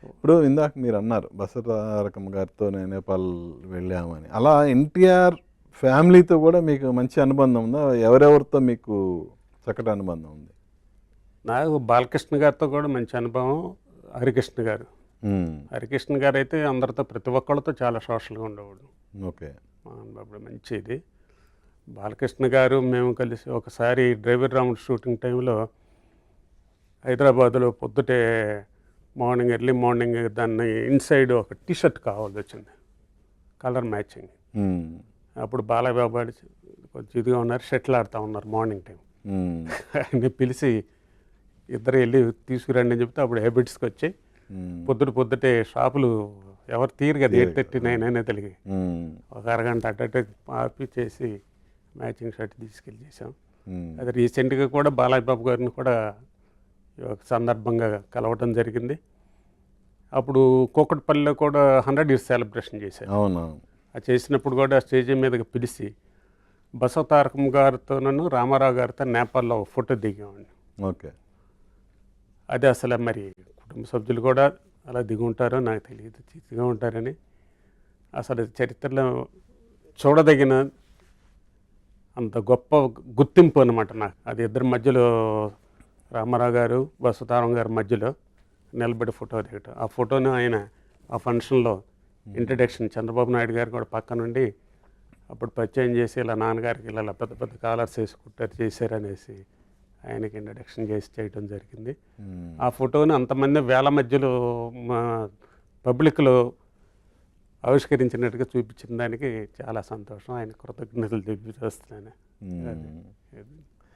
ఇప్పుడు ఇందాక మీరు అన్నారు బసవతారకమ్మ గారితో నేను నేపాల్ వెళ్ళామని. అలా ఎన్టీఆర్ ఫ్యామిలీతో కూడా మీకు మంచి అనుబంధం ఉందా? ఎవరెవరితో మీకు చక్కటి అనుబంధం ఉంది? నాకు బాలకృష్ణ గారితో కూడా మంచి అనుభవం. హరికృష్ణ గారు, హ్మ్. హరికృష్ణ గారు అయితే అందరితో ప్రతి ఒక్కళ్ళతో చాలా సోషల్గా ఉండేవాడు. ఓకే. అప్పుడు మంచిది. బాలకృష్ణ గారు మేము కలిసి ఒకసారి డ్రైవర్ రాముడు షూటింగ్ టైంలో హైదరాబాద్లో పొద్దుటే ఎర్లీ మార్నింగ్ దాన్ని ఇన్సైడ్ ఒక టీషర్ట్ కావాల్సి వచ్చింది, కలర్ మ్యాచింగ్. హ్మ్. అప్పుడు బాలయ్య బాబు గారు కొంచెం ఇదిగా ఉన్నారు, షటిల్ ఆడుతూ ఉన్నారు మార్నింగ్ టైం. హ్మ్. ఆయన్ని పిలిచి ఇద్దరు వెళ్ళి తీసుకురండి అని చెప్తే అప్పుడు హ్యాబిట్స్కి వచ్చి హ్మ్. పొద్దుటే షాపులు ఎవరు తీరు కదా 8:39 అయినా తెలిగి హ్మ్. ఒక అరగంట అటు ఆపి చేసి మ్యాచింగ్ షర్ట్ తీసుకెళ్ళి చేసాం. హ్మ్. అది రీసెంట్గా కూడా బాలయ్య బాబు గారిని కూడా ఒక సందర్భంగా కలవటం జరిగింది. అప్పుడు కూకట్పల్లిలో కూడా 100 years సెలబ్రేషన్ చేశారు. అవునవును. అది చేసినప్పుడు కూడా స్టేజ్ మీదకి పిలిచి బసవతారకం గారితో నన్ను రామారావు గారితో నేపాల్లో ఫోటో దిగామండి. ఓకే. అది అసలు మరి కుటుంబ సభ్యులు కూడా అలా దిగి ఉంటారో నాకు తెలియదు, దిగా ఉంటారని. అసలు చరిత్రలో చూడదగిన అంత గొప్ప గుర్తింపు అనమాట నాకు. అది ఇద్దరి మధ్యలో రామారావు గారు బసవతారం గారి మధ్యలో నిలబడి ఫోటో దిగటం. ఆ ఫోటోను ఆయన ఆ ఫంక్షన్లో ఇంట్రడక్షన్ చంద్రబాబు నాయుడు గారు కూడా పక్క నుండి అప్పుడు పరిచయం చేసి ఇలా నాన్నగారికి ఇలా పెద్ద పెద్ద కాలర్స్ వేసుకుంటారు చేశారనేసి ఆయనకి ఇంట్రడక్షన్ చేసి చేయడం జరిగింది. హ్మ్. ఆ ఫోటోని అంతమంది వేల మధ్యలో మా పబ్లిక్లో ఆవిష్కరించినట్టుగా చూపించిన దానికి చాలా సంతోషం. ఆయన కృతజ్ఞతలు తెలియజేస్తున్నాను. హ్మ్.